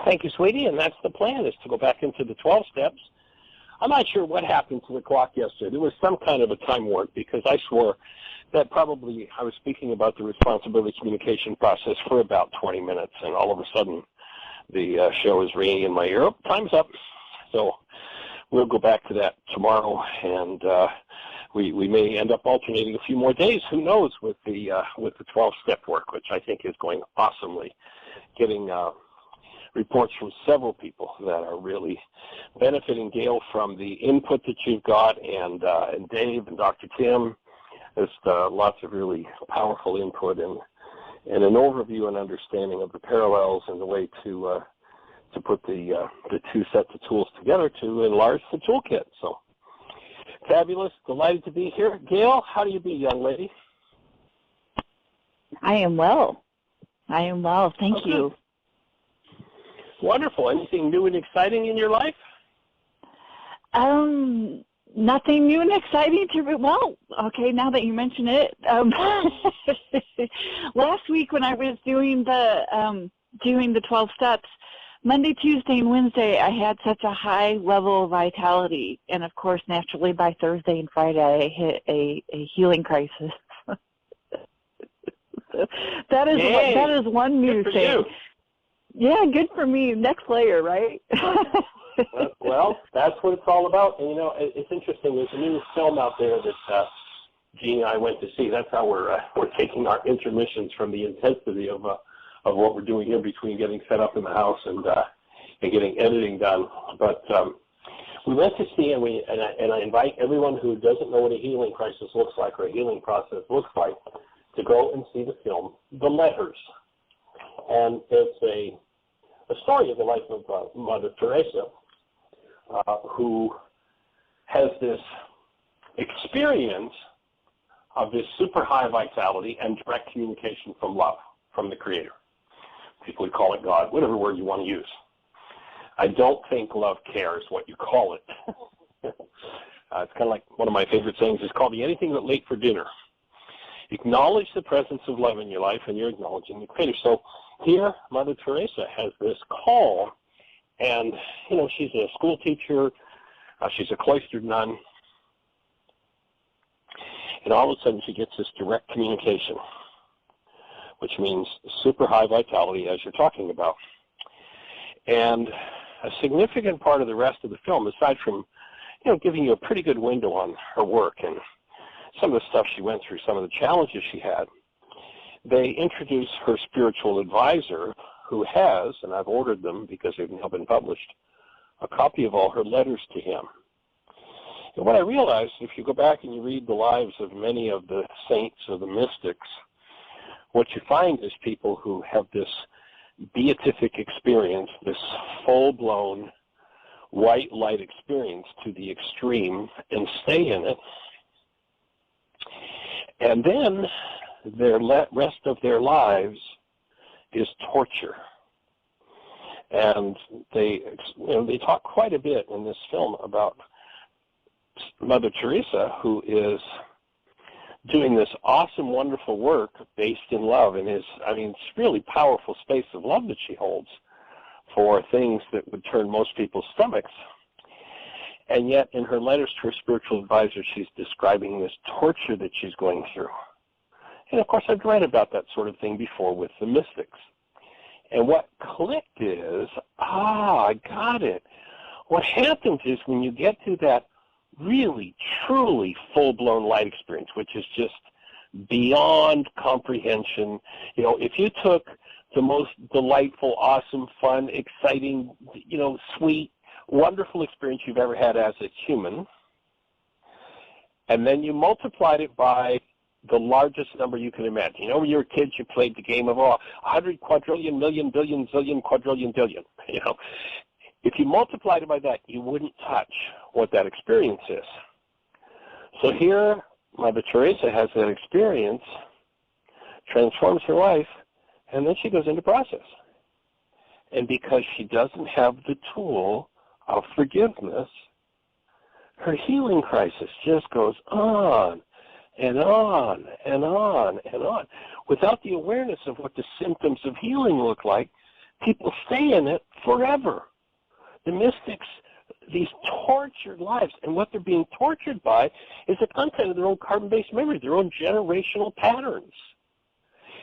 Thank you, sweetie, and that's the plan, is to go back into the 12 steps. I'm not sure what happened to the clock yesterday. There was some kind of a time warp, because I swore that probably I was speaking about the responsibility communication process for about 20 minutes, and all of a sudden the show is ringing in my ear. Oh, time's up. So we'll go back to that tomorrow, and we may end up alternating a few more days. Who knows, with the 12-step work, which I think is going awesomely. Getting reports from several people that are really benefiting, Gail, from the input that you've got, and Dave and Dr. Tim. There's lots of really powerful input and an overview and understanding of the parallels and the way to put the two sets of tools together to enlarge the toolkit. So fabulous, delighted to be here. Gail, how do you be, young lady? I am well. Thank you. Wonderful. Anything new and exciting in your life? Nothing new and exciting well, okay, now that you mention it. Last week when I was doing the 12 steps, Monday, Tuesday, and Wednesday, I had such a high level of vitality. And of course, naturally, by Thursday and Friday, I hit a healing crisis. That is one new thing. You. Yeah, good for me. Next layer, right? Well, that's what it's all about. And, you know, it's interesting. There's a new film out there that Jeanie and I went to see. That's how we're taking our intermissions from the intensity of what we're doing here between getting set up in the house and getting editing done. But we went to see, and I invite everyone who doesn't know what a healing crisis looks like or a healing process looks like to go and see the film, The Letters. And it's a story of the life of Mother Teresa, who has this experience of this super high vitality and direct communication from love, from the Creator. People would call it God, whatever word you want to use. I don't think love cares what you call it. It's kind of like one of my favorite sayings is, call me anything but late for dinner. Acknowledge the presence of love in your life, and you're acknowledging the Creator. So here, Mother Teresa has this call, and, you know, she's a school teacher, she's a cloistered nun, and all of a sudden she gets this direct communication, which means super high vitality, as you're talking about. And a significant part of the rest of the film, aside from, you know, giving you a pretty good window on her work and some of the stuff she went through, some of the challenges she had, they introduce her spiritual advisor, who has, and I've ordered them because they've now been published, a copy of all her letters to him. And what I realized, if you go back and you read the lives of many of the saints or the mystics, what you find is people who have this beatific experience, this full-blown white light experience to the extreme, and stay in it. And then their rest of their lives is torture. And they talk quite a bit in this film about Mother Teresa, who is doing this awesome, wonderful work based in love, and it's really powerful space of love that she holds for things that would turn most people's stomachs. And yet, in her letters to her spiritual advisor, she's describing this torture that she's going through. And of course, I've read about that sort of thing before with the mystics. And what clicked is, I got it. What happens is when you get to that really, truly full-blown light experience, which is just beyond comprehension. You know, if you took the most delightful, awesome, fun, exciting, sweet, wonderful experience you've ever had as a human, and then you multiplied it by the largest number you can imagine. You know, when you were kids, you played the game of 100 quadrillion, million, billion, zillion, quadrillion, billion. You know, if you multiplied it by that, you wouldn't touch what that experience is. So here, Mother Teresa has that experience, transforms her life, and then she goes into process. And because she doesn't have the tool of forgiveness, her healing crisis just goes on and on and on and on. Without the awareness of what the symptoms of healing look like, people stay in it forever. The mystics, these tortured lives, and what they're being tortured by is the content of their own carbon-based memory, their own generational patterns.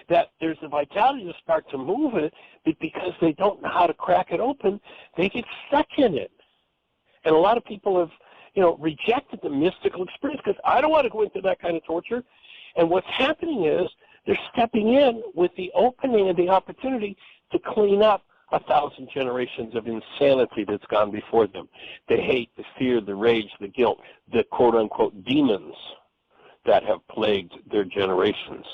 That there's a vitality to start to move it, but because they don't know how to crack it open, they get stuck in it. And a lot of people have, rejected the mystical experience because I don't want to go into that kind of torture. And what's happening is they're stepping in with the opening and the opportunity to clean up 1,000 generations of insanity that's gone before them. The hate, the fear, the rage, the guilt, the quote-unquote demons that have plagued their generations.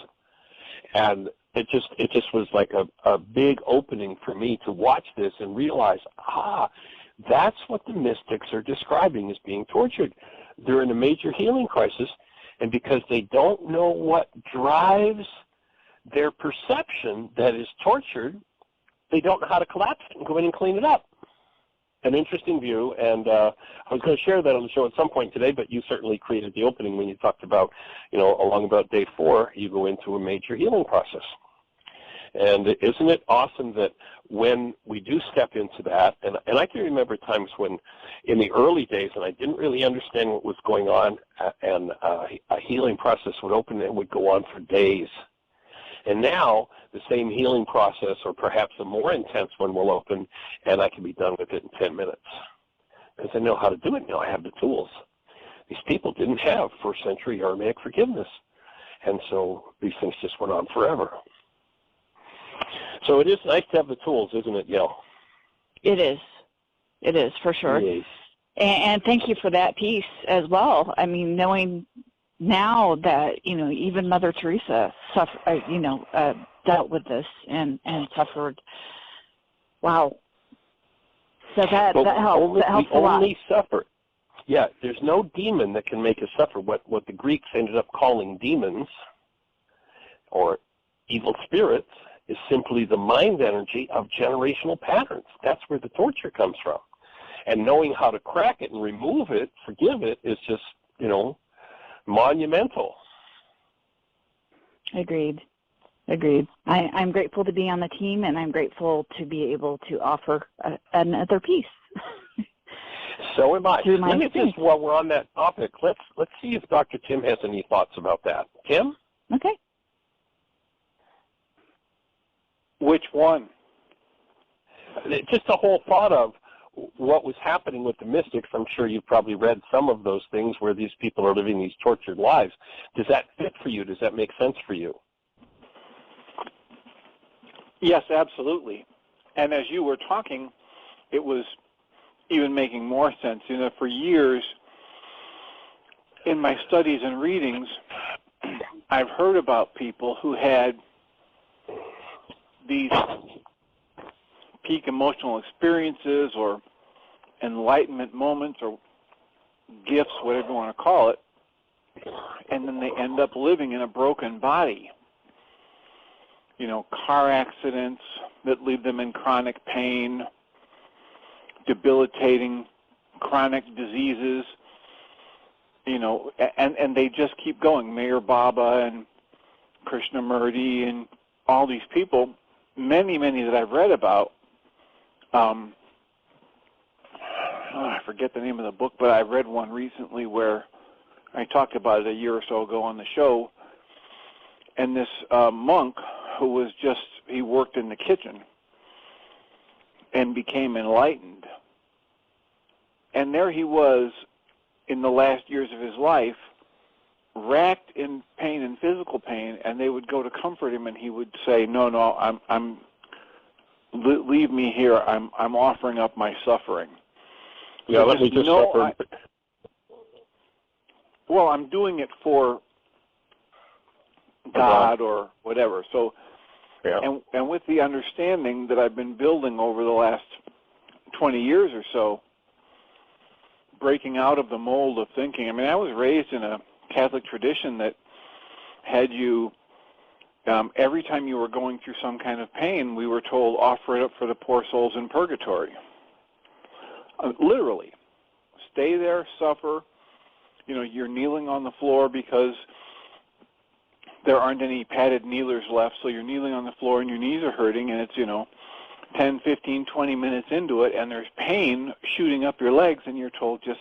And it just was like a big opening for me to watch this and realize, that's what the mystics are describing as being tortured. They're in a major healing crisis, and because they don't know what drives their perception that is tortured, they don't know how to collapse it and go in and clean it up. An interesting view, and I was going to share that on the show at some point today, but you certainly created the opening when you talked about, along about day 4, you go into a major healing process. And isn't it awesome that when we do step into that, and I can remember times when in the early days, and I didn't really understand what was going on, and a healing process would open and would go on for days. And now the same healing process, or perhaps a more intense one, will open, and I can be done with it in 10 minutes. Because I know how to do it now. I have the tools. These people didn't have first century Aramaic forgiveness. And so these things just went on forever. So it is nice to have the tools, isn't it, Yael? It is. It is, for sure. Yes. And thank you for that piece as well. I mean, knowing now that, even Mother Teresa dealt with this and suffered. Wow. So that helps. That helps a lot. We only suffer. Yeah, there's no demon that can make us suffer. What the Greeks ended up calling demons or evil spirits is simply the mind energy of generational patterns. That's where the torture comes from. And knowing how to crack it and remove it, forgive it, is just, monumental. Agreed. I'm grateful to be on the team, and I'm grateful to be able to offer another piece. So am I. Let me just, while we're on that topic, let's see if Dr. Tim has any thoughts about that. Tim? Okay. Which one? Just the whole thought of what was happening with the mystics. I'm sure you've probably read some of those things where these people are living these tortured lives. Does that fit for you? Does that make sense for you? Yes, absolutely. And as you were talking, it was even making more sense. For years in my studies and readings, I've heard about people who had these peak emotional experiences or enlightenment moments or gifts, whatever you want to call it, and then they end up living in a broken body. Car accidents that leave them in chronic pain, debilitating chronic diseases, and they just keep going. Mayor Baba and Krishnamurti and all these people, many that I've read about. I forget the name of the book, but I read one recently where I talked about it a year or so ago on the show, and this monk who he worked in the kitchen and became enlightened. And there he was in the last years of his life, racked in pain and physical pain, and they would go to comfort him, and he would say, "No, leave me here. I'm offering up my suffering." Yeah, let me just suffer. Well, I'm doing it for God or whatever. So, yeah. And with the understanding that I've been building over the last 20 years or so, breaking out of the mold of thinking. I mean, I was raised in a Catholic tradition that had you, every time you were going through some kind of pain, we were told, offer it up for the poor souls in purgatory. Literally. Stay there, suffer. You're kneeling on the floor because there aren't any padded kneelers left, so you're kneeling on the floor and your knees are hurting, and it's, 10, 15, 20 minutes into it, and there's pain shooting up your legs, and you're told just,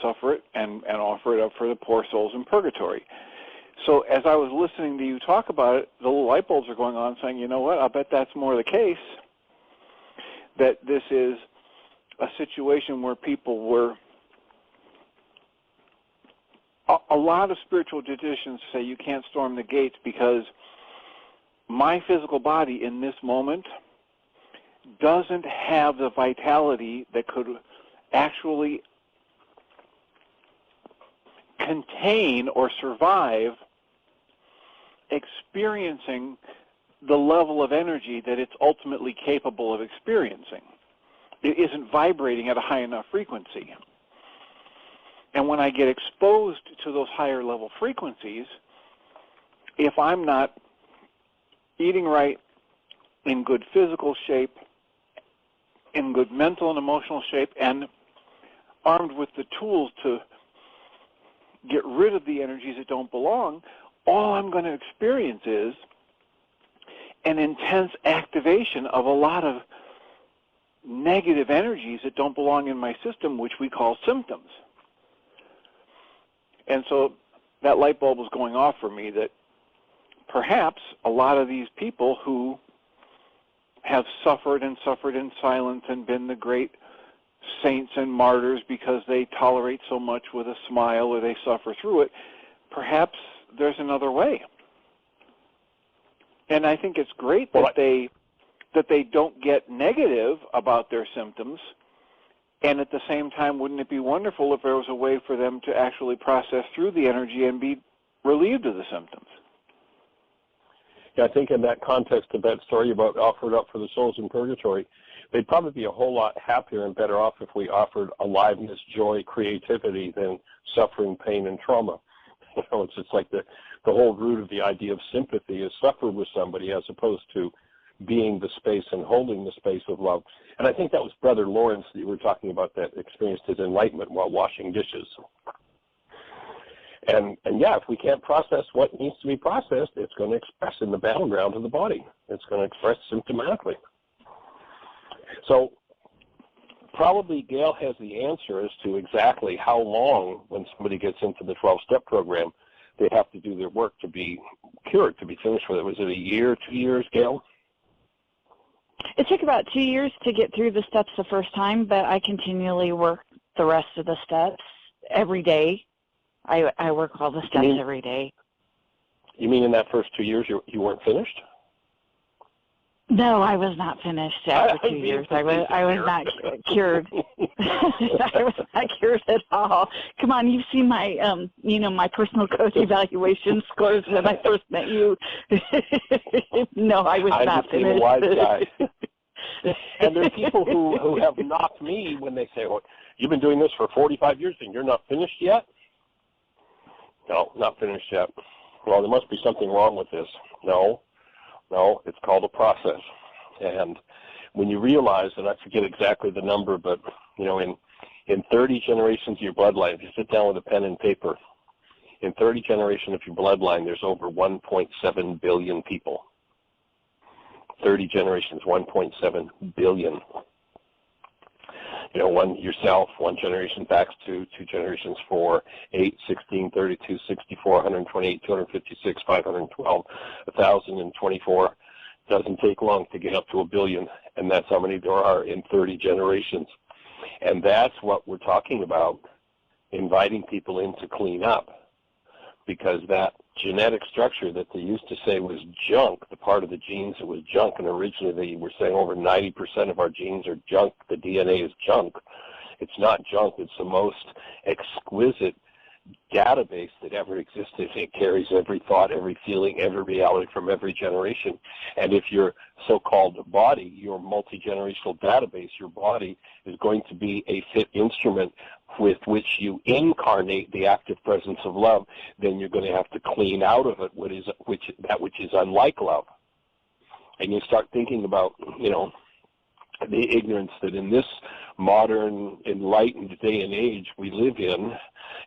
suffer it and offer it up for the poor souls in purgatory. So as I was listening to you talk about it, the little light bulbs are going on saying, you know what, I bet that's more the case, that this is a situation where people were, a lot of spiritual traditions say you can't storm the gates because my physical body in this moment doesn't have the vitality that could actually contain or survive experiencing the level of energy that it's ultimately capable of experiencing. It isn't vibrating at a high enough frequency. And when I get exposed to those higher level frequencies, if I'm not eating right, in good physical shape, in good mental and emotional shape, and armed with the tools to get rid of the energies that don't belong, all I'm going to experience is an intense activation of a lot of negative energies that don't belong in my system, which we call symptoms. And so that light bulb was going off for me that perhaps a lot of these people who have suffered in silence and been the great saints and martyrs because they tolerate so much with a smile or they suffer through it, perhaps there's another way. And I think it's great that they don't get negative about their symptoms, and at the same time, wouldn't it be wonderful if there was a way for them to actually process through the energy and be relieved of the symptoms? Yeah, I think in that context of that story about offered up for the souls in purgatory, they'd probably be a whole lot happier and better off if we offered aliveness, joy, creativity than suffering, pain, and trauma. It's just like the whole root of the idea of sympathy is suffer with somebody as opposed to being the space and holding the space of love. And I think that was Brother Lawrence that you were talking about that experienced his enlightenment while washing dishes. And yeah, if we can't process what needs to be processed, it's going to express in the battleground of the body. It's going to express symptomatically. So probably Gail has the answer as to exactly how long, when somebody gets into the 12-step program, they have to do their work to be cured, to be finished with it. Was it a year, 2 years, Gail? It took about 2 years to get through the steps the first time, but I continually work the rest of the steps every day. I work all the steps every day. You mean in that first 2 years you weren't finished? No, I was not finished after 2 years. I was not cured. I was not cured at all. Come on, you've seen my my personal coach evaluation scores when I first met you. No, I was not finished. I'm a wise guy. And there are people who have knocked me when they say, "Well, you've been doing this for 45 years and you're not finished yet?" No, not finished yet. Well, there must be something wrong with this. No, it's called a process. And when you realize, and I forget exactly the number, but in 30 generations of your bloodline, if you sit down with a pen and paper, in 30 generations of your bloodline, there's over 1.7 billion people. 30 generations, 1.7 billion. One yourself, one generation back to 2 generations, 4, 8, 16, 32, 64, 128, 256, 512, 1,024. Doesn't take long to get up to 1 billion, and that's how many there are in 30 generations. And that's what we're talking about, inviting people in to clean up, because that genetic structure that they used to say was junk, the part of the genes that was junk, and originally they were saying over 90% of our genes are junk, the DNA is junk. It's not junk, it's the most exquisite database that ever existed. It carries every thought, every feeling, every reality from every generation. And if your so-called body, your multi-generational database, your body is going to be a fit instrument with which you incarnate the active presence of love, then you're going to have to clean out of it that which is unlike love. And you start thinking about, the ignorance that in this modern, enlightened day and age we live in,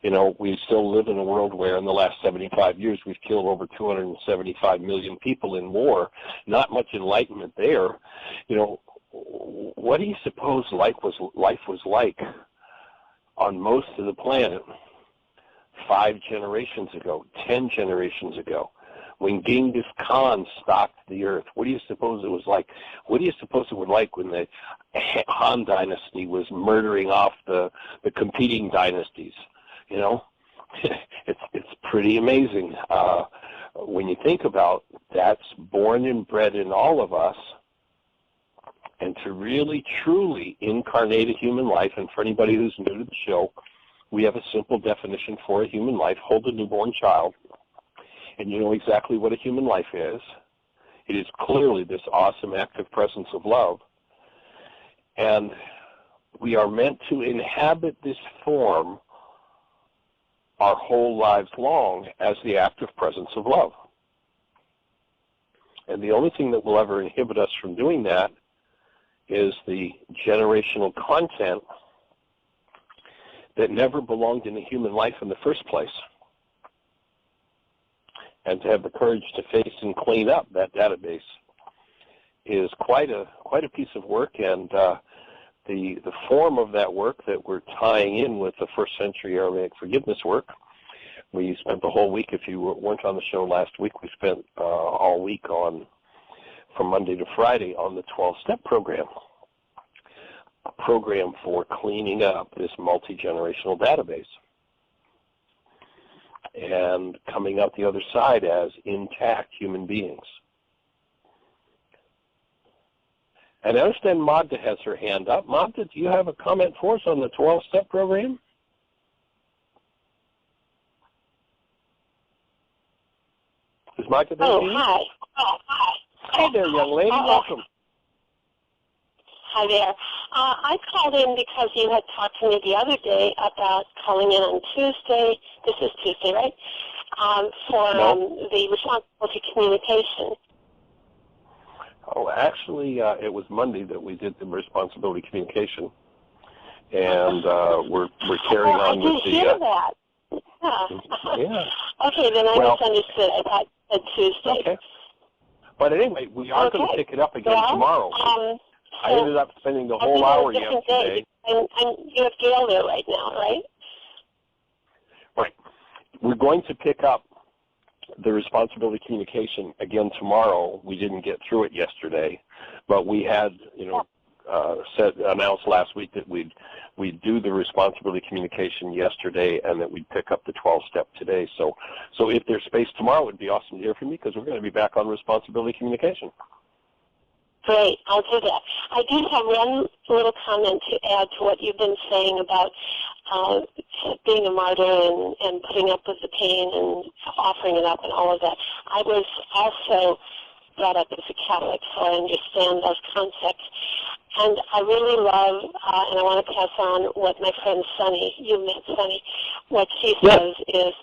We still live in a world where in the last 75 years we've killed over 275 million people in war. Not much enlightenment there. What do you suppose life was like on most of the planet 5 generations ago, 10 generations ago, when Genghis Khan stalked the earth? What do you suppose it was like? What do you suppose it was like when the Han dynasty was murdering off the competing dynasties? It's pretty amazing when you think about that's born and bred in all of us. And to really, truly incarnate a human life, and for anybody who's new to the show, we have a simple definition for a human life. Hold a newborn child, and you know exactly what a human life is. It is clearly this awesome active presence of love. And we are meant to inhabit this form our whole lives long as the active presence of love. And the only thing that will ever inhibit us from doing that is the generational content that never belonged in a human life in the first place. And to have the courage to face and clean up that database is quite a piece of work, and the form of that work that we're tying in with the first century Aramaic forgiveness work. We spent the whole week, if you weren't on the show last week, we spent all week from Monday to Friday on the 12-step program, a program for cleaning up this multi-generational database and coming out the other side as intact human beings. And I understand Magda has her hand up. Magda, do you have a comment for us on the 12-step program? Is Magda there? Hi. Hey there, young lady. Welcome. Hi there. I called in because you had talked to me the other day about calling in on Tuesday. This is Tuesday, right? For the responsibility communication. Oh, actually, it was Monday that we did the responsibility communication, and we're carrying on with the. I did hear that. Yeah. Okay, then I misunderstood. I thought you said Tuesday. Okay. But anyway, we are going to pick it up again tomorrow. I ended up spending the whole hour yesterday. And you have Gail there right now, right? Right. We're going to pick up the responsibility communication again tomorrow. We didn't get through it yesterday, but we had, announced last week that we'd do the responsibility communication yesterday, and that we'd pick up the 12-step today. So if there's space tomorrow, it would be awesome to hear from you, because we're going to be back on responsibility communication. Great, I'll do that. I do have one little comment to add to what you've been saying about being a martyr and putting up with the pain and offering it up and all of that. I was also brought up as a Catholic, so I understand those concepts. And I really love, and I want to pass on what my friend Sunny, you met Sunny, what she says is,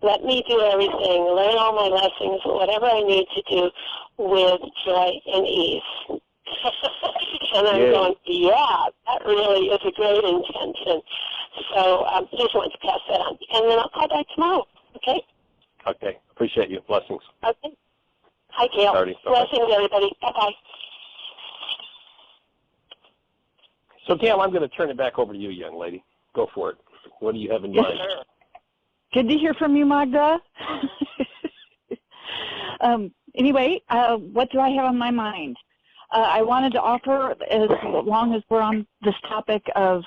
let me do everything, learn all my lessons, whatever I need to do with joy and ease. And I'm going, yeah, that really is a great intention. So just wanted to pass that on. And then I'll call back tomorrow, okay? Okay. Appreciate you. Blessings. Okay. Hi, Gail. Blessings, everybody. Bye-bye. So, Gail, I'm going to turn it back over to you, young lady. Go for it. What do you have in mind? Sir. Good to hear from you, Magda. Anyway, what do I have on my mind? I wanted to offer, as long as we're on this topic of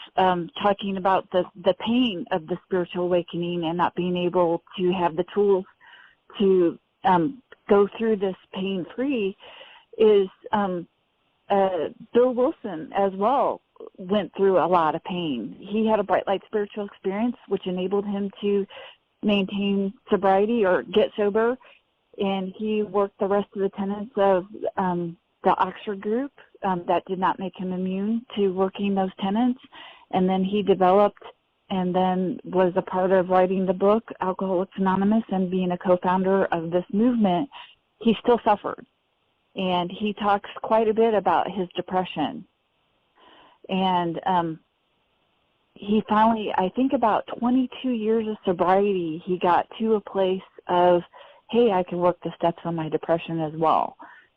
talking about the pain of the spiritual awakening and not being able to have the tools to go through this pain-free, is Bill Wilson as well went through a lot of pain. He had a bright light spiritual experience, which enabled him to maintain sobriety or get sober, and he worked the rest of the tenets of the Oxford group that did not make him immune to working those tenets, and then he developed and then was a part of writing the book Alcoholics Anonymous and being a co-founder of this movement. He still suffered, and he talks quite a bit about his depression. And he finally, I think about 22 years of sobriety, he got to a place of, hey, I can work the steps on my depression as well.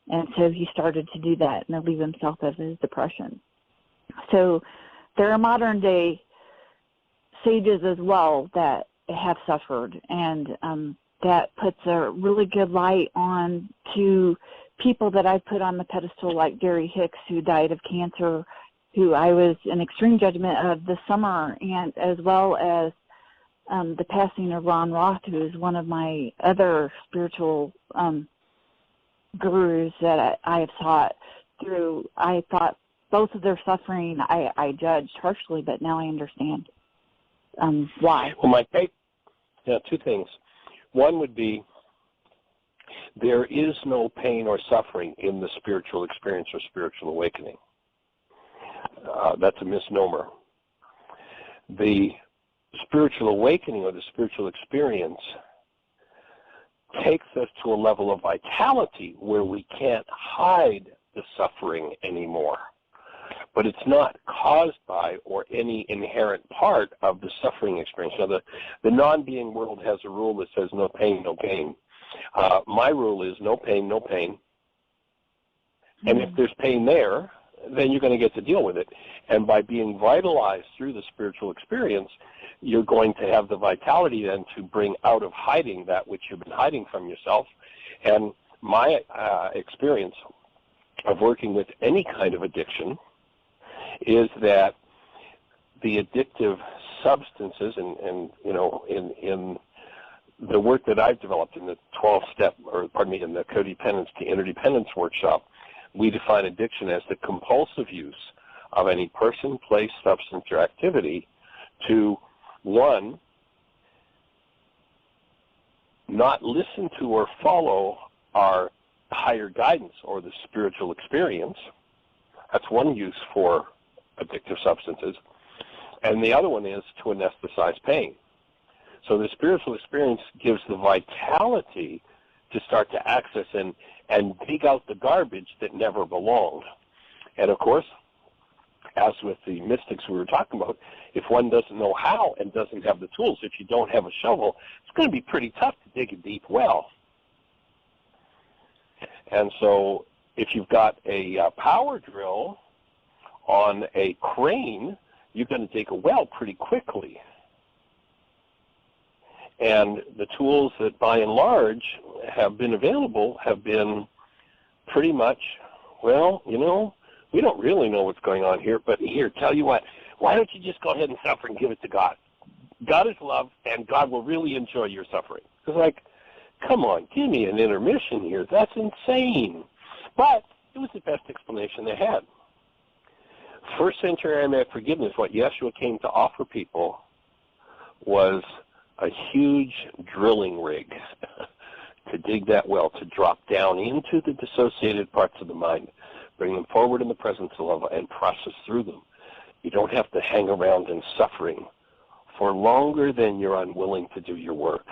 And so he started to do that and relieve himself of his depression. So there are modern day sages as well that have suffered, and that puts a really good light on to people that I put on the pedestal, like Gary Hicks, who died of cancer, who I was in extreme judgment of this summer, and as well as the passing of Ron Roth, who is one of my other spiritual gurus that I have taught through. I thought both of their suffering I judged harshly, but now I understand why. Well, my take, two things. One would be, there is no pain or suffering in the spiritual experience or spiritual awakening. That's a misnomer. The spiritual awakening or the spiritual experience takes us to a level of vitality where we can't hide the suffering anymore. But it's not caused by or any inherent part of the suffering experience. Now, the non-being world has a rule that says no pain, no gain. My rule is no pain, no pain. And if there's pain there, then you're going to get to deal with it. And by being vitalized through the spiritual experience, you're going to have the vitality then to bring out of hiding that which you've been hiding from yourself. And my experience of working with any kind of addiction is that the addictive substances, and you know, in the work that I've developed in the 12-step, in the codependence to interdependence workshop, we define addiction as the compulsive use of any person, place, substance, or activity to, one, not listen to or follow our higher guidance or the spiritual experience. That's one use for addictive substances. And the other one is to anesthetize pain. So the spiritual experience gives the vitality to start to access and dig out the garbage that never belonged. And of course, as with the mystics we were talking about, if one doesn't know how and doesn't have the tools, if you don't have a shovel, it's going to be pretty tough to dig a deep well. And so if you've got a power drill on a crane, you're going to dig a well pretty quickly. And the tools that, by and large, have been available have been pretty much, well, you know, we don't really know what's going on here, but here, tell you what, why don't you just go ahead and suffer and give it to God? God is love, and God will really enjoy your suffering. It's like, come on, give me an intermission here. That's insane. But it was the best explanation they had. First century Aramaic forgiveness, what Yeshua came to offer people was a huge drilling rig to dig that well, to drop down into the dissociated parts of the mind, bring them forward in the presence of love, and process through them. You don't have to hang around in suffering for longer than you're unwilling to do your work.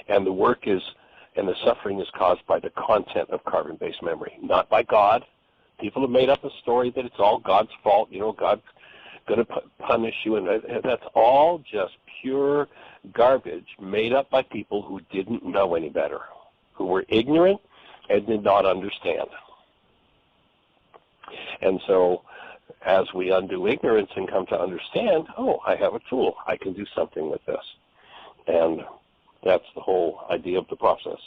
And the work is, and the suffering is caused by the content of carbon-based memory, not by God. People have made up a story that it's all God's fault, you know, God's going to punish you, and that's all just pure garbage made up by people who didn't know any better, who were ignorant and did not understand. And so as we undo ignorance and come to understand, oh, I have a tool, I can do something with this. And that's the whole idea of the process.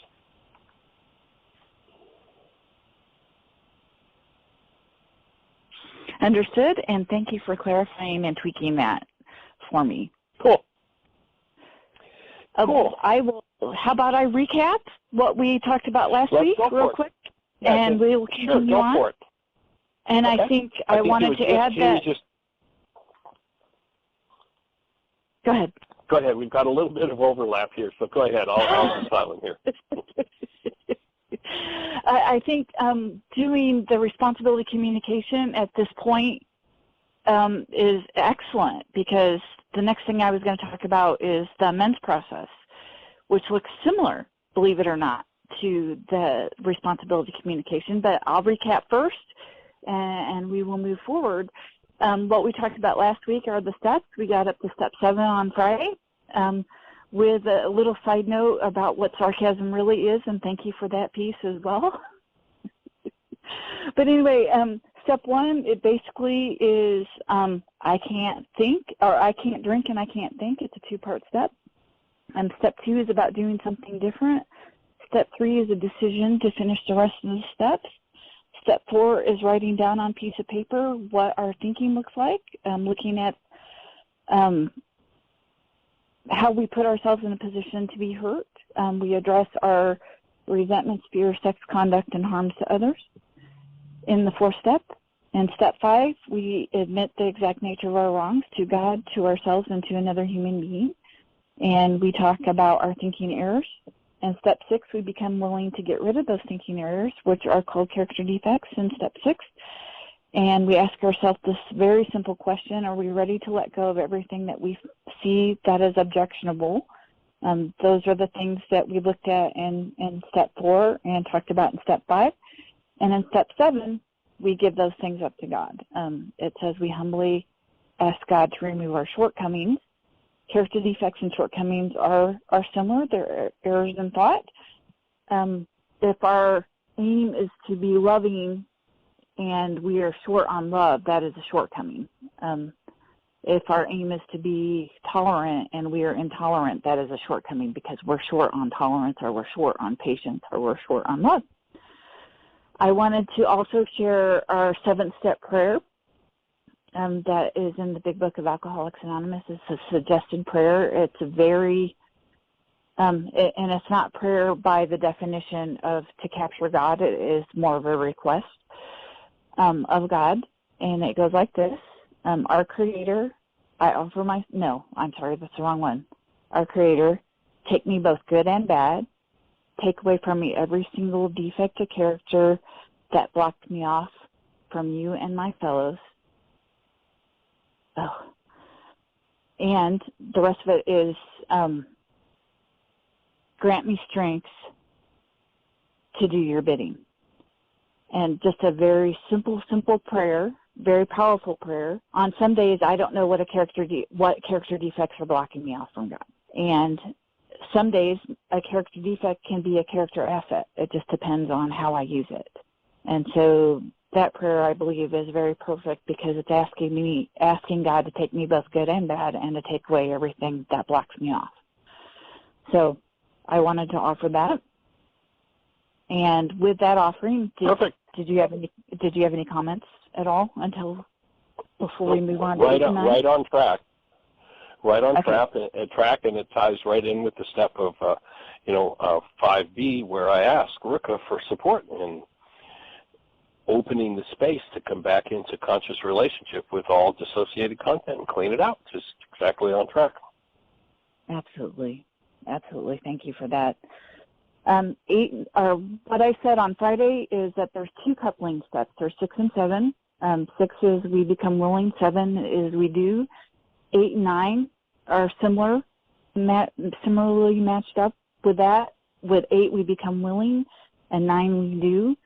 Understood, and thank you for clarifying and tweaking that for me. Cool. Cool. How about I recap what we talked about last week real quick? Yeah, and we will continue go on. For it. And okay. I think I wanted to add that. Go ahead. Go ahead. We've got a little bit of overlap here, so go ahead. I'll be silent here. I think doing the responsibility communication at this point is excellent, because the next thing I was going to talk about is the amends process, which looks similar, believe it or not, to the responsibility communication. But I'll recap first, and we will move forward. what we talked about last week are the steps. We got up to step 7 on Friday with a little side note about what sarcasm really is, and thank you for that piece as well. But anyway, step 1, it basically is I can't think, or I can't drink and I can't think. It's a 2-part step. Step 2 is about doing something different. Step 3 is a decision to finish the rest of the steps. Step 4 is writing down on a piece of paper what our thinking looks like, looking at how we put ourselves in a position to be hurt. We address our resentments, fear, sex, conduct, and harms to others in the 4th step. In step 5, we admit the exact nature of our wrongs to God, to ourselves, and to another human being. And we talk about our thinking errors. In step 6, we become willing to get rid of those thinking errors, which are called character defects in step 6. And we ask ourselves this very simple question: are we ready to let go of everything that we see that is objectionable? Those are the things that we looked at in step 4 and talked about in step 5. And in step 7, we give those things up to God. It says we humbly ask God to remove our shortcomings. Character defects and shortcomings are similar. They're errors in thought. If our aim is to be loving and we are short on love, that is a shortcoming. If our aim is to be tolerant and we are intolerant, that is a shortcoming because we're short on tolerance, or we're short on patience, or we're short on love. I wanted to also share our 7-step prayer. That is in the Big Book of Alcoholics Anonymous. It's a suggested prayer. It's a very, and it's not prayer by the definition of to capture God. It is more of a request of God, and it goes like this. Our Creator, I offer my, no, I'm sorry, that's the wrong one. Our Creator, take me both good and bad. Take away from me every single defect of character that blocked me off from you and my fellows. Oh. And the rest of it is grant me strength to do your bidding. And just a very simple prayer, very powerful prayer. On some days, I don't know what character defects are blocking me off from God. And some days, a character defect can be a character asset. It just depends on how I use it. And so that prayer, I believe, is very perfect because it's asking God to take me both good and bad and to take away everything that blocks me off. So I wanted to offer that. And with that offering, did you have any comments at all before we move on to 8 and 9? Right on track. Right on track, and it ties right in with the step of 5B, where I ask Rika for support in opening the space to come back into conscious relationship with all dissociated content and clean it out. Just exactly on track. Absolutely. Thank you for that. 8, what I said on Friday is that there's 2 coupling steps. There's 6 and 7. 6 is we become willing. 7 is we do. 8 and 9 are similarly matched up with that. With 8, we become willing, and 9, we do.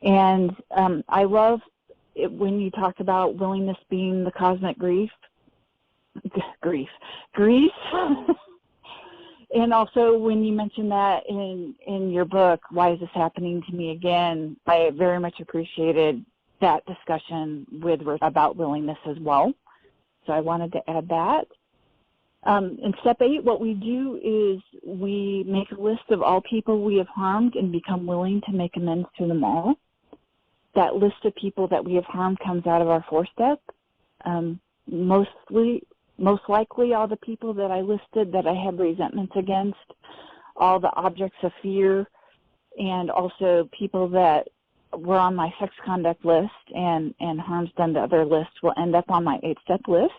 And I love it when you talk about willingness being the cosmic grief. And also when you mention that in your book, Why Is This Happening to Me Again, I very much appreciated that discussion about willingness as well. So I wanted to add that. In step 8, what we do is we make a list of all people we have harmed and become willing to make amends to them all. That list of people that we have harmed comes out of our 4th step. Most likely all the people that I listed that I had resentments against, all the objects of fear, and also people that were on my sex conduct list and harms done to other lists will end up on my 8-step list.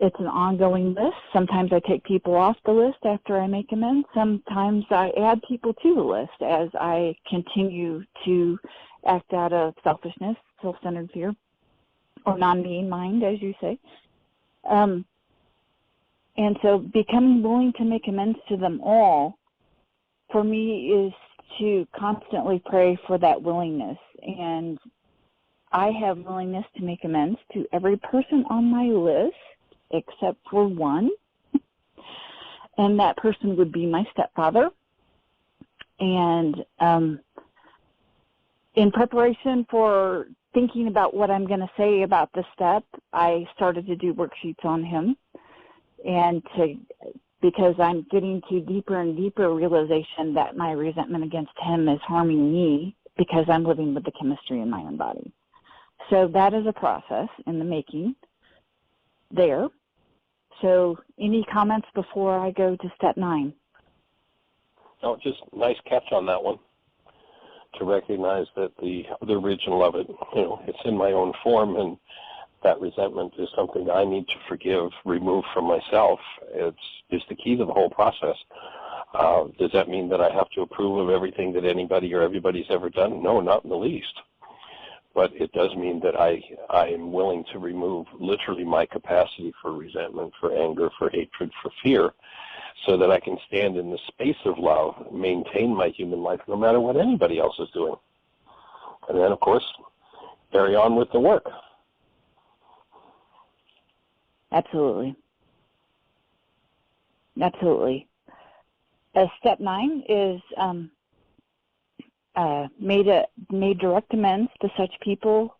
It's an ongoing list. Sometimes I take people off the list after I make amends. Sometimes I add people to the list as I continue to act out of selfishness, self-centered fear, or non-being mind, as you say. And so becoming willing to make amends to them all, for me, is to constantly pray for that willingness. And I have willingness to make amends to every person on my list except for one, and that person would be my stepfather. And in preparation for thinking about what I'm going to say about the step, I started to do worksheets on him, and because I'm getting to deeper and deeper realization that my resentment against him is harming me because I'm living with the chemistry in my own body. So that is a process in the making there. So any comments before I go to step 9? Oh, just nice catch on that one, to recognize that the original of it, it's in my own form, and that resentment is something I need to forgive, remove from myself. It's the key to the whole process. Does that mean that I have to approve of everything that anybody or everybody's ever done? No, not in the least. But it does mean that I am willing to remove literally my capacity for resentment, for anger, for hatred, for fear, so that I can stand in the space of love, maintain my human life no matter what anybody else is doing. And then, of course, carry on with the work. Absolutely. Absolutely. Step 9 is made direct amends to such people,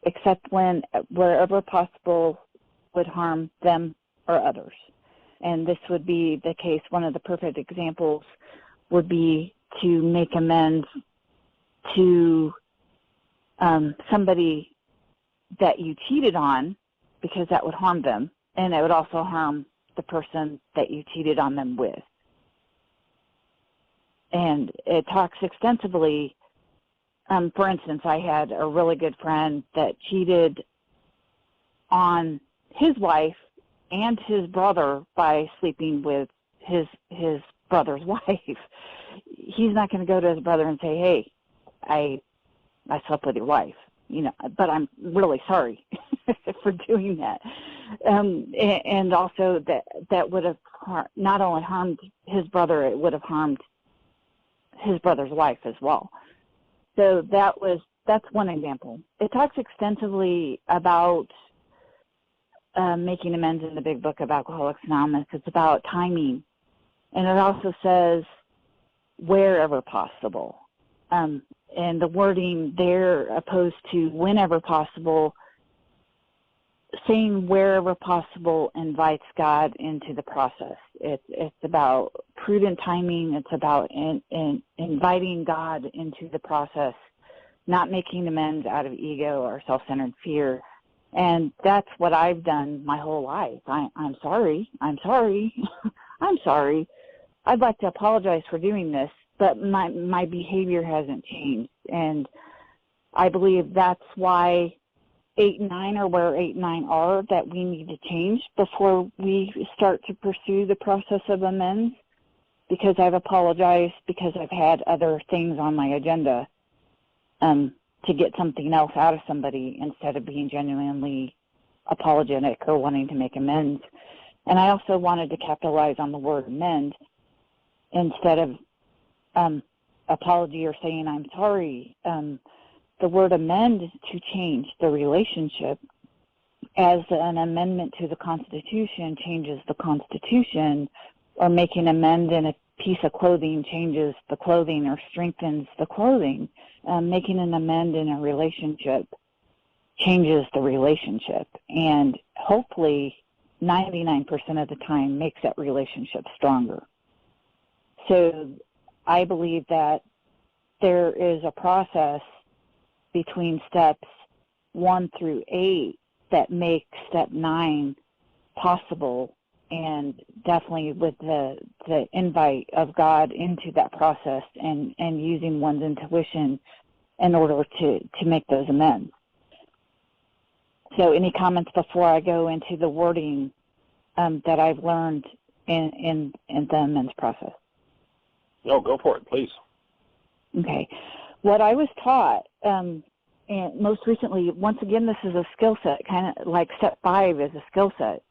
except wherever possible would harm them or others. And this would be the case. One of the perfect examples would be to make amends to somebody that you cheated on, because that would harm them, and it would also harm the person that you cheated on them with. And it talks extensively. For instance, I had a really good friend that cheated on his wife and his brother by sleeping with his brother's wife. He's not going to go to his brother and say, "Hey, I slept with your wife," but I'm really sorry for doing that. And also that would have not only harmed his brother, it would have harmed his brother's wife as well. So that's one example. It talks extensively about making amends in the Big Book of Alcoholics Anonymous. It's about timing, and it also says wherever possible. And the wording there, opposed to whenever possible, saying wherever possible invites God into the process. It's about prudent timing. It's about inviting God into the process, not making amends out of ego or self-centered fear. And that's what I've done my whole life. I'm sorry. I'm sorry. I'm sorry. I'd like to apologize for doing this, but my behavior hasn't changed. And I believe that's why 8 and 9 are where 8 and 9 are, that we need to change before we start to pursue the process of amends, because I've apologized because I've had other things on my agenda to get something else out of somebody instead of being genuinely apologetic or wanting to make amends. And I also wanted to capitalize on the word amend instead of apology or saying I'm sorry. The word amend to change the relationship, as an amendment to the Constitution changes the Constitution, or making amend in a piece of clothing changes the clothing or strengthens the clothing. Making an amend in a relationship changes the relationship, and hopefully 99% of the time makes that relationship stronger. So I believe that there is a process between steps 1 through 8 that make step 9 possible, and definitely with the invite of God into that process and using one's intuition in order to make those amends. So any comments before I go into the wording that I've learned in the amends process? No, go for it, please. Okay. What I was taught, and most recently, once again, this is a skill set, kind of like step 5 is a skill set,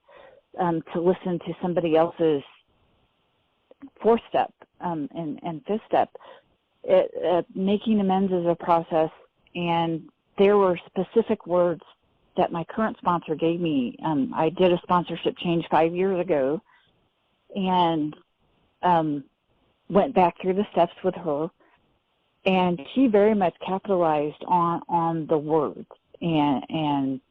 to listen to somebody else's 4th step and 5th step. Making amends is a process, and there were specific words that my current sponsor gave me. I did a sponsorship change 5 years ago, and went back through the steps with her, and she very much capitalized on the words, and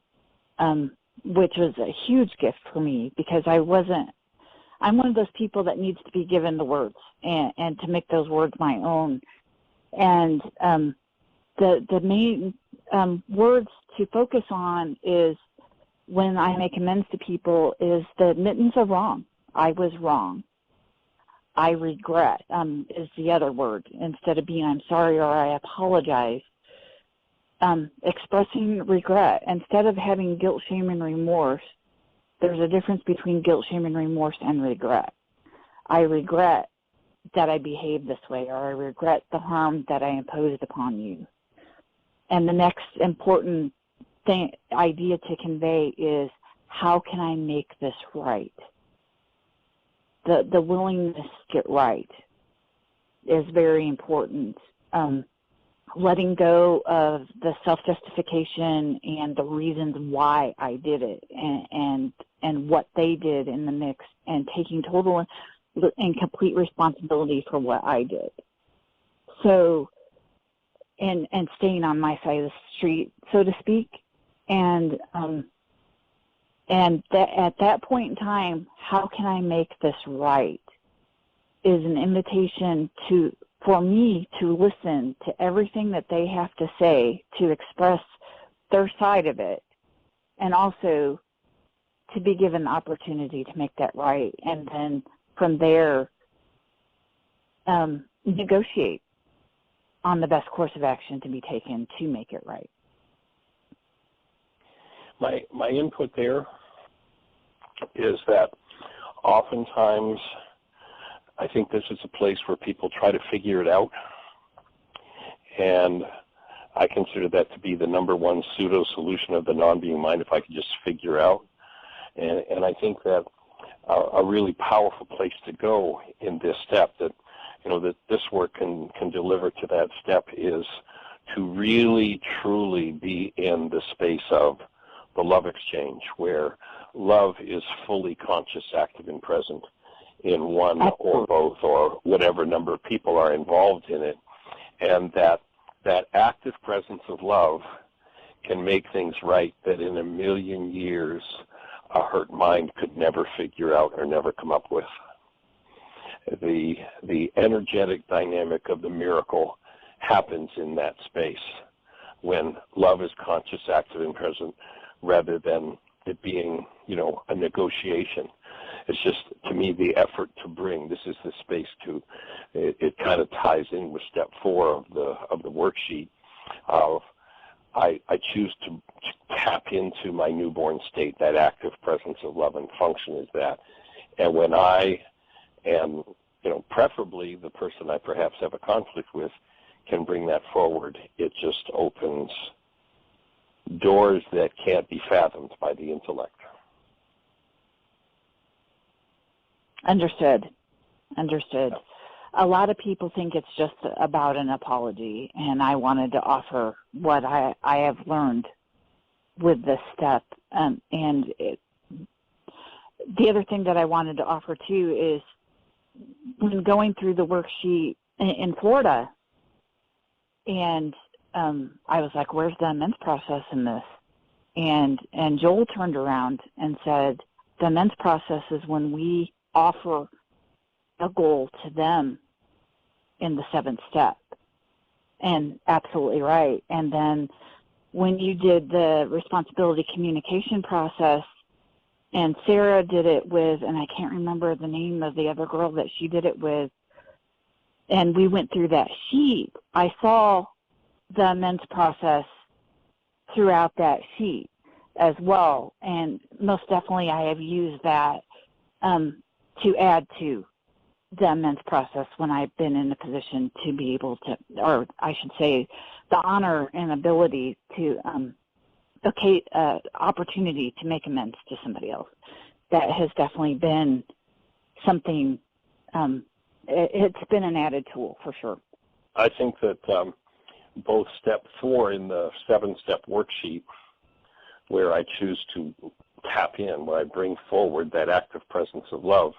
which was a huge gift for me, because I'm one of those people that needs to be given the words and to make those words my own. And the main words to focus on is, when I make amends to people, is the admittance of wrong. I was wrong. I regret is the other word. Instead of being I'm sorry or I apologize, expressing regret. Instead of having guilt, shame, and remorse, there's a difference between guilt, shame, and remorse and regret. I regret that I behaved this way, or I regret the harm that I imposed upon you. And the next important idea to convey is, how can I make this right? The willingness to get right is very important. Letting go of the self-justification and the reasons why I did it, and what they did in the mix, and taking total and complete responsibility for what I did. So, and staying on my side of the street, so to speak, and at that point in time, how can I make this right, is an invitation for me to listen to everything that they have to say, to express their side of it, and also to be given the opportunity to make that right, and then from there negotiate on the best course of action to be taken to make it right. My input there is that oftentimes I think this is a place where people try to figure it out, and I consider that to be the number one pseudo-solution of the non-being mind, if I could just figure out. And I think that a really powerful place to go in this step, that this work can deliver to that step, is to really truly be in the space of the love exchange, where love is fully conscious, active, and present in one or both or whatever number of people are involved in it, and that active presence of love can make things right that in a million years a hurt mind could never figure out or never come up with. The energetic dynamic of the miracle happens in that space when love is conscious, active, and present, rather than it being, a negotiation. It's just, to me, the effort to bring. This is the space to. It kind of ties in with step 4 of the worksheet. I choose to tap into my newborn state, that active presence of love and function is that. And when I am, preferably the person I perhaps have a conflict with, can bring that forward, it just opens doors that can't be fathomed by the intellect. Understood. A lot of people think it's just about an apology, and I wanted to offer what I have learned with this step. The other thing that I wanted to offer too is, when going through the worksheet in Florida, and I was like, where's the amends process in this? And Joel turned around and said, the amends process is when we offer a goal to them in the 7th step. And absolutely right. And then when you did the responsibility communication process, and Sarah did it with, and I can't remember the name of the other girl that she did it with, and we went through that sheet, I saw the amends process throughout that sheet as well. And most definitely I have used that to add to the amends process when I've been in a position to be able to, or I should say, the honor and ability to opportunity to make amends to somebody else. That has definitely been something, it's been an added tool for sure. I think that both step 4 in the 7-step worksheet, where I choose to tap in, where I bring forward that active presence of love,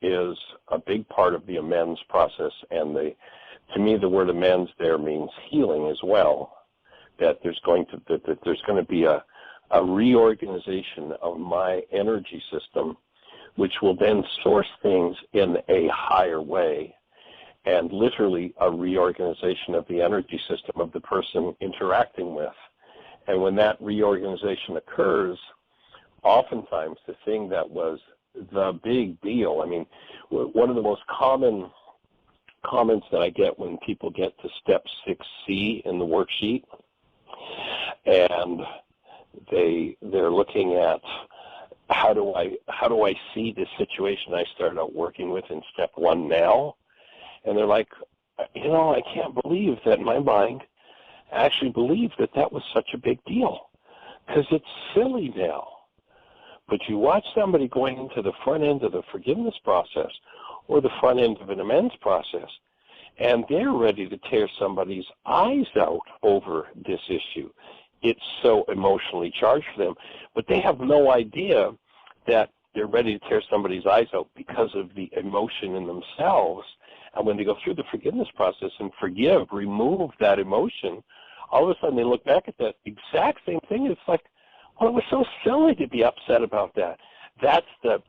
is a big part of the amends process. And to me, the word amends there means healing as well. That there's going to be a reorganization of my energy system, which will then source things in a higher way, and literally a reorganization of the energy system of the person interacting with. And when that reorganization occurs, oftentimes the thing that was the big deal, I mean, one of the most common comments that I get when people get to step 6C in the worksheet, and they're looking at how do I see this situation I started out working with in step 1 now, and they're like, I can't believe that my mind actually believed that was such a big deal, because it's silly now. But you watch somebody going into the front end of the forgiveness process or the front end of an amends process, and they're ready to tear somebody's eyes out over this issue. It's so emotionally charged for them, but they have no idea that they're ready to tear somebody's eyes out because of the emotion in themselves. And when they go through the forgiveness process and remove that emotion, all of a sudden they look back at that exact same thing. It's like, well, it was so silly to be upset about that. That's the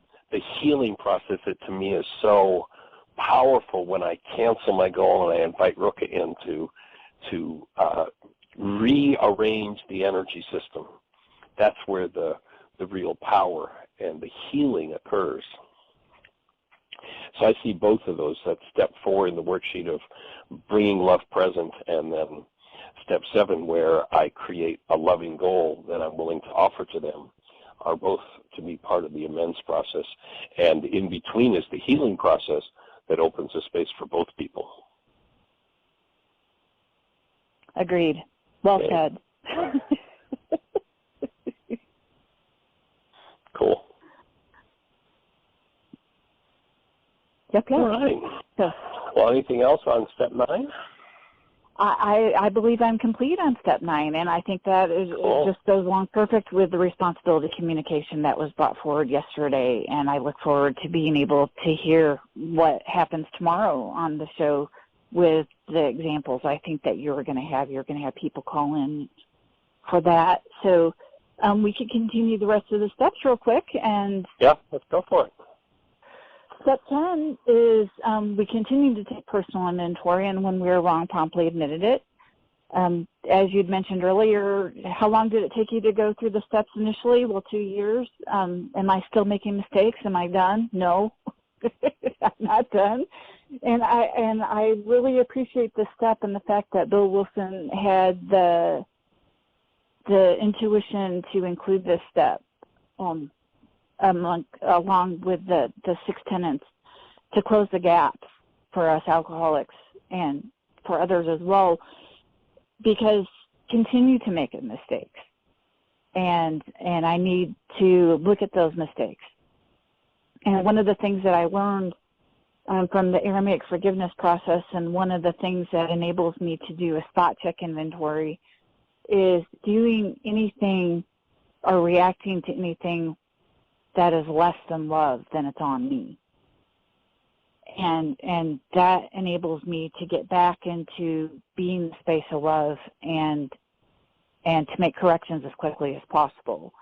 healing process that to me is so powerful when I cancel my goal and I invite Ruka in to rearrange the energy system. That's where the real power and the healing occurs. So I see both of those. That's step 4 in the worksheet of bringing love present, and then step 7 where I create a loving goal that I'm willing to offer to them, are both to be part of the amends process. And in between is the healing process that opens a space for both people. Agreed. Well said. Cool. Yep. All right. So, well, anything else on step 9? I believe I'm complete on step 9, and I think that it just goes along perfect with the responsibility communication that was brought forward yesterday, and I look forward to being able to hear what happens tomorrow on the show with the examples I think that you're going to have people call in for that. So we could continue the rest of the steps real quick. And yeah, let's go for it. Step 10 is we continue to take personal inventory, and when we were wrong, promptly admitted it. As you'd mentioned earlier, how long did it take you to go through the steps initially? Well, 2 years. Am I still making mistakes? Am I done? No, I'm not done. And I really appreciate this step and the fact that Bill Wilson had the intuition to include this step along with the 6 tenets to close the gaps for us alcoholics and for others as well, because continue to make mistakes, and I need to look at those mistakes. And one of the things that I learned from the Aramaic forgiveness process, and one of the things that enables me to do a spot check inventory, is doing anything or reacting to anything that is less than love, then it's on me. And that enables me to get back into being the space of love and to make corrections as quickly as possible.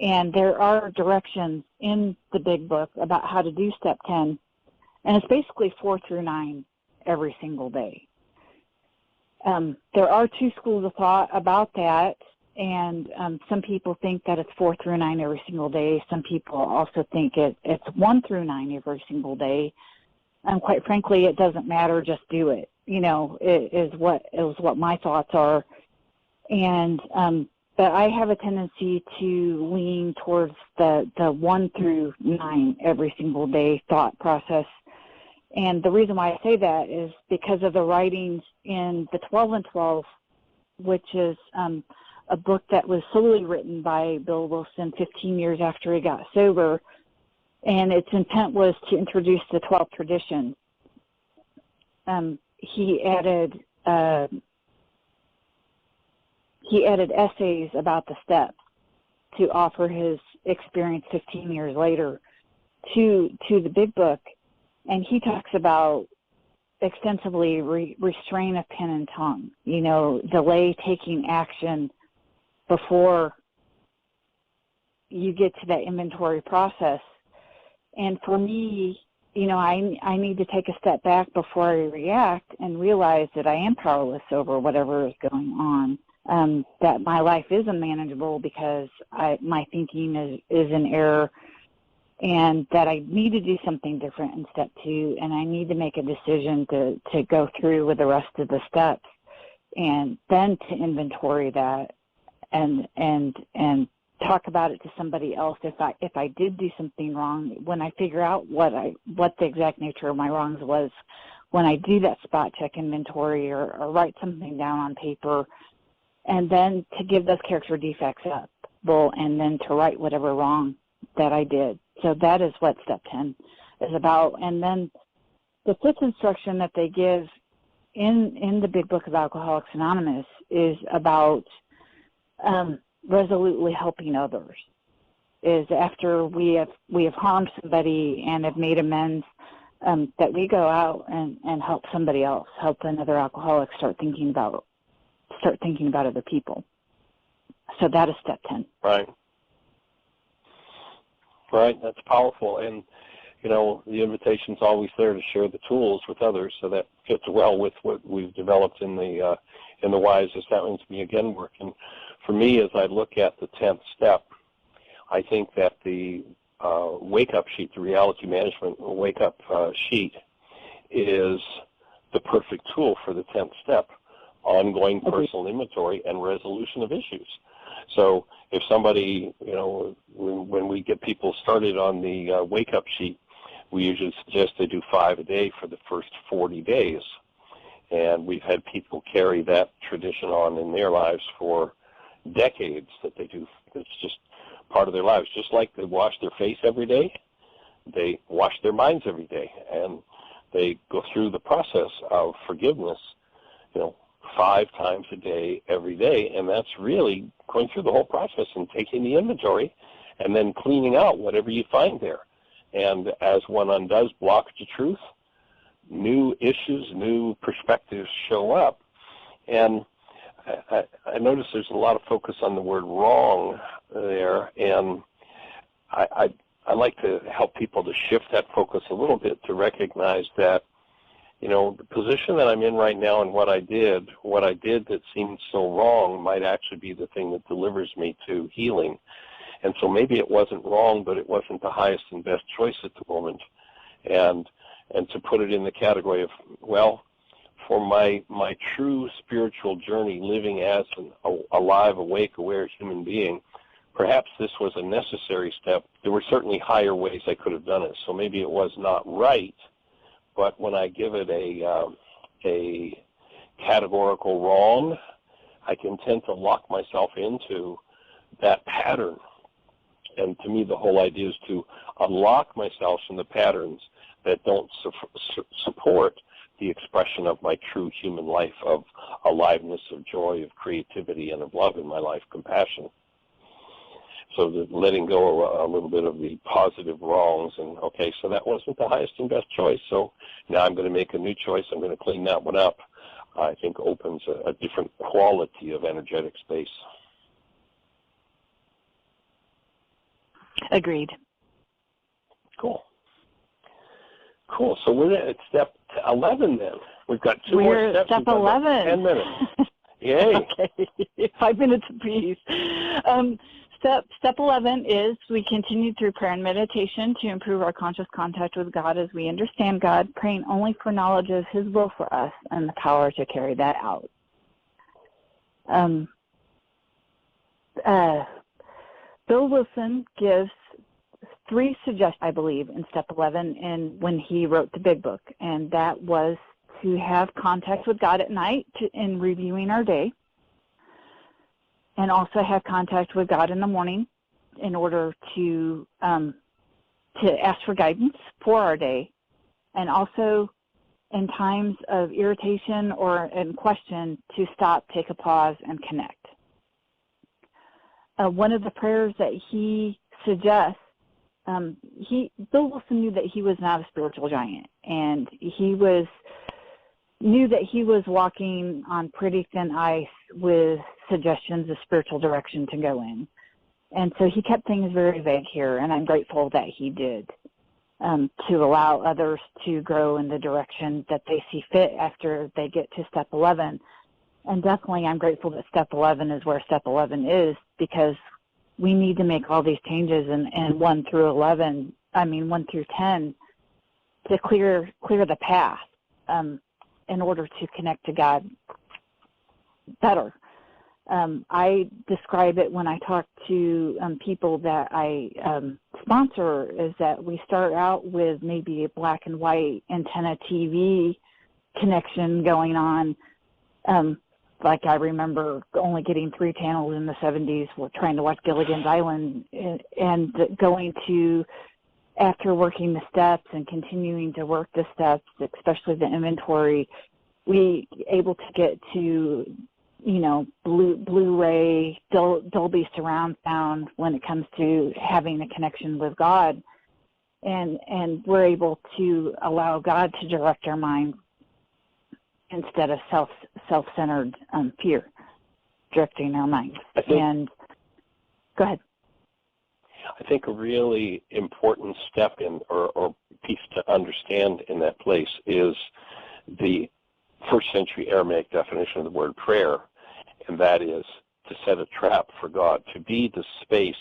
And there are directions in the big book about how to do step 10, and it's basically 4 through 9 every single day. There are 2 schools of thought about that, and some people think that it's 4 through 9 every single day. Some people also think it's 1 through 9 every single day. Quite frankly, it doesn't matter. Just do it. It is what my thoughts are. And but I have a tendency to lean towards the 1 through 9 every single day thought process. And the reason why I say that is because of the writings in the 12 and 12, which is a book that was solely written by Bill Wilson 15 years after he got sober, and its intent was to introduce the 12 traditions. He added he added essays about the steps to offer his experience 15 years later to the big book. And he talks about extensively restraint of pen and tongue, delay taking action before you get to that inventory process. And for me, I need to take a step back before I react and realize that I am powerless over whatever is going on, that my life is unmanageable because my thinking is in error, and that I need to do something different in step 2, and I need to make a decision to go through with the rest of the steps, and then to inventory that and talk about it to somebody else if I did do something wrong. When I figure out what the exact nature of my wrongs was, when I do that spot check inventory or write something down on paper, and then to give those character defects up, and then to right whatever wrong that I did. So that is what step 10 is about. And then the 5th instruction that they give in the Big Book of Alcoholics Anonymous is about resolutely helping others. Is after we have harmed somebody and have made amends, that we go out and help somebody else, help another alcoholic start thinking about other people. So that is step 10. Right. Right, that's powerful. And, the invitation's always there to share the tools with others, so that fits well with what we've developed in the Wise as That Means Me Again work. And for me, as I look at the 10th step, I think that the wake-up sheet, the reality management wake-up sheet, is the perfect tool for the 10th step, ongoing personal inventory and resolution of issues. So if somebody, when we get people started on the wake-up sheet, we usually suggest they do 5 a day for the first 40 days. And we've had people carry that tradition on in their lives for decades, that they do. It's just part of their lives. Just like they wash their face every day, they wash their minds every day. And they go through the process of forgiveness, 5 times a day, every day. And that's really going through the whole process and taking the inventory and then cleaning out whatever you find there. And as one undoes blocks to truth, new issues, new perspectives show up. And I notice there's a lot of focus on the word wrong there, and I like to help people to shift that focus a little bit to recognize that, the position that I'm in right now and what I did that seemed so wrong might actually be the thing that delivers me to healing. And so maybe it wasn't wrong, but it wasn't the highest and best choice at the moment. And to put it in the category of, for my true spiritual journey, living as an alive, awake, aware human being, perhaps this was a necessary step. There were certainly higher ways I could have done it, so maybe it was not right. But when I give it a categorical wrong, I can tend to lock myself into that pattern. And to me, the whole idea is to unlock myself from the patterns that don't support the expression of my true human life, of aliveness, of joy, of creativity, and of love in my life, compassion. So letting go a little bit of the positive wrongs, and okay, so that wasn't the highest and best choice, so now I'm going to make a new choice, I'm going to clean that one up, I think opens a different quality of energetic space. Agreed. Cool. So we're at step 11 then. We've got two more steps. Step 11. 10 minutes. Yay. Okay. 5 minutes apiece. Step 11 is we continue through prayer and meditation to improve our conscious contact with God as we understand God, praying only for knowledge of His will for us and the power to carry that out. Bill Wilson gives 3 suggestions, I believe, in step 11 and when he wrote the Big Book, and that was to have contact with God at night in reviewing our day, and also have contact with God in the morning in order to ask for guidance for our day, and also in times of irritation or in question to stop, take a pause, and connect. one of the prayers that he suggests, Bill Wilson knew that he was not a spiritual giant, and he knew that he was walking on pretty thin ice with suggestions of spiritual direction to go in. And so he kept things very vague here, and I'm grateful that he did, to allow others to grow in the direction that they see fit after they get to step 11. And definitely I'm grateful that step 11 is where step 11 is, because we need to make all these changes and 1 through 10 to clear the path in order to connect to God better. I describe it when I talk to people that I sponsor, is that we start out with maybe a black and white antenna TV connection going on. Like I remember only getting 3 channels in the 70s. We're trying to watch Gilligan's Island, and going to, after working the steps and continuing to work the steps, especially the inventory, we able to get to, Blu-ray, Dolby surround sound when it comes to having a connection with God, and we're able to allow God to direct our mind instead of self-centered fear directing our mind. And go ahead. I think a really important step in or piece to understand in that place is the first century Aramaic definition of the word prayer, and that is to set a trap for God, to be the space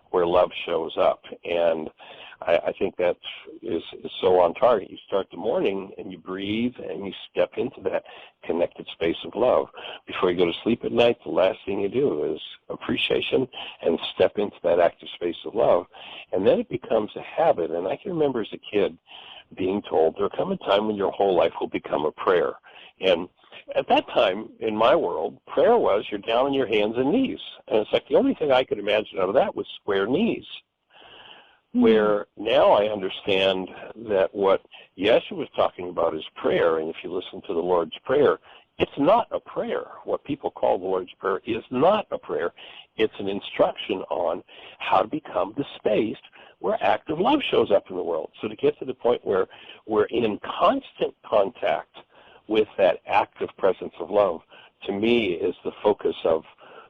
where love shows up. And I think that is so on target. You start the morning and you breathe and you step into that connected space of love. Before you go to sleep at night, the last thing you do is appreciation and step into that active space of love. And then it becomes a habit. And I can remember as a kid being told there'll come a time when your whole life will become a prayer. And at that time, in my world, prayer was you're down on your hands and knees. And it's like the only thing I could imagine out of that was square knees. Where now I understand that what Yeshua was talking about is prayer, and if you listen to the Lord's Prayer, it's not a prayer. What people call the Lord's Prayer is not a prayer. It's an instruction on how to become the space where active love shows up in the world. So to get to the point where we're in constant contact with that active presence of love, to me, is the focus of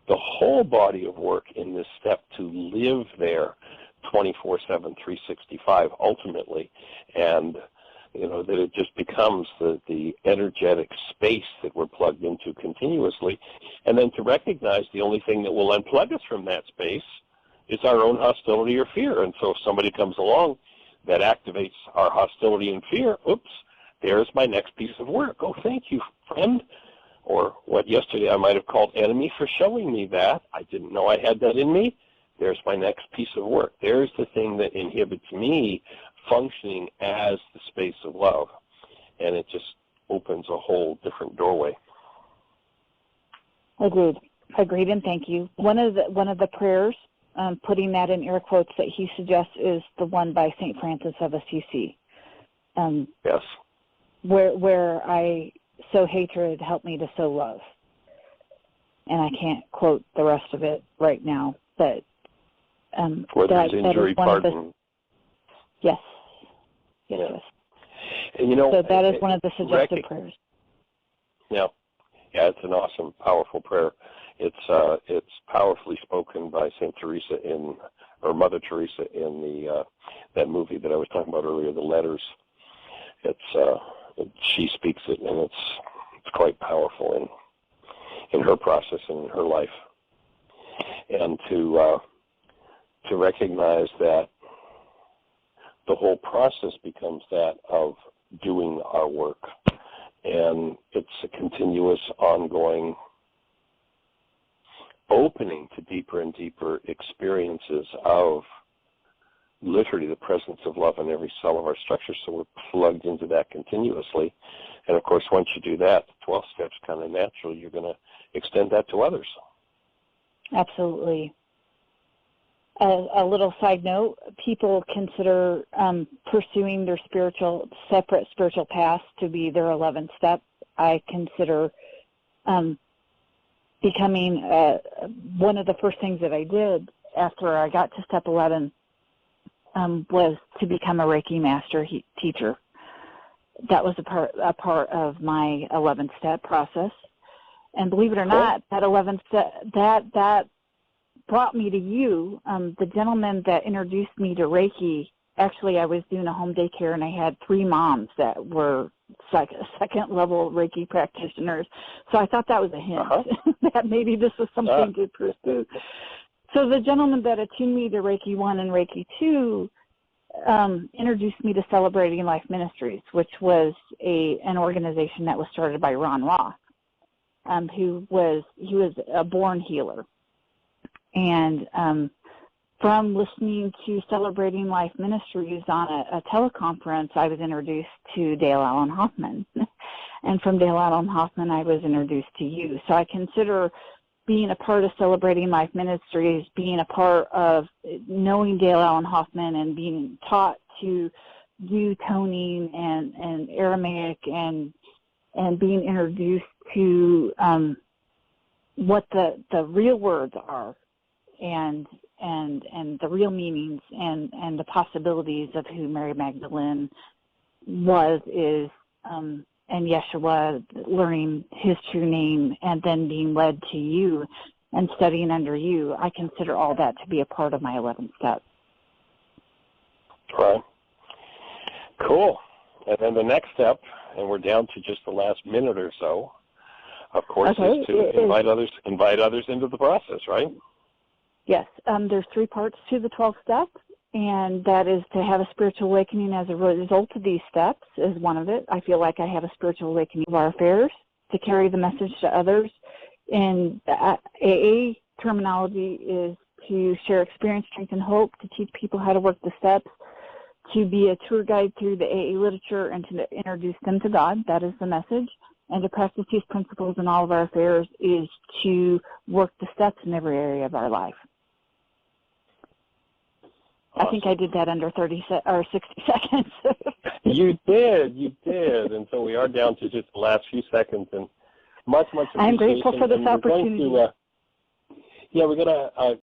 the whole body of work in this step, to live there 24/7, 365 ultimately, and that it just becomes the energetic space that we're plugged into continuously, and then to recognize the only thing that will unplug us from that space is our own hostility or fear. And so if somebody comes along that activates our hostility and fear, oops, there's my next piece of work. Oh, thank you, friend, or what yesterday I might have called enemy, for showing me that. I didn't know I had that in me. There's my next piece of work. There's the thing that inhibits me functioning as the space of love. And it just opens a whole different doorway. Agreed, and thank you. One of the prayers, putting that in air quotes, that he suggests is the one by St. Francis of Assisi. Yes. Where I sow hatred, help me to sow love. And I can't quote the rest of it right now, but where there's injury, pardon. Yes. And, so that is one of the suggested prayers. Yeah, it's an awesome, powerful prayer. It's powerfully spoken by Mother Teresa in the that movie that I was talking about earlier, The Letters. She speaks it, and it's quite powerful in her process and in her life. And to recognize that the whole process becomes that of doing our work. And it's a continuous, ongoing opening to deeper and deeper experiences of literally the presence of love in every cell of our structure, so we're plugged into that continuously. And of course, once you do that, the 12 steps kind of natural, you're going to extend that to others. Absolutely. A little side note, people consider pursuing their separate spiritual paths to be their 11th step. I consider becoming one of the first things that I did after I got to step 11 was to become a Reiki master teacher. That was a part of my 11-step process. And believe it or not, that 11th step, that brought me to you. The gentleman that introduced me to Reiki, actually I was doing a home daycare and I had 3 moms that were second-level Reiki practitioners. So I thought that was a hint that maybe this was something to pursue. So the gentleman that attuned me to Reiki 1 and Reiki 2 introduced me to Celebrating Life Ministries, which was an organization that was started by Ron Roth, he was a born healer. And from listening to Celebrating Life Ministries on a teleconference, I was introduced to Dale Allen Hoffman. And from Dale Allen Hoffman, I was introduced to you. So I consider being a part of Celebrating Life Ministries, being a part of knowing Dale Allen Hoffman and being taught to do toning and Aramaic and being introduced to what the real words are and the real meanings and the possibilities of who Mary Magdalene is, and Yeshua, learning his true name, and then being led to you and studying under you. I consider all that to be a part of my 11th step. Right. Cool. And then the next step, and we're down to just the last minute or so, of course, is to invite others into the process, right? Yes. There's 3 parts to the 12 steps, and that is to have a spiritual awakening as a result of these steps is one of it. I feel like I have a spiritual awakening of our affairs, to carry the message to others. And AA terminology is to share experience, strength, and hope, to teach people how to work the steps, to be a tour guide through the AA literature, and to introduce them to God. That is the message. And to practice these principles in all of our affairs is to work the steps in every area of our life. Awesome. I think I did that under 60 seconds. You did. And so we are down to just the last few seconds. And much appreciation. I'm grateful for this opportunity. We're going to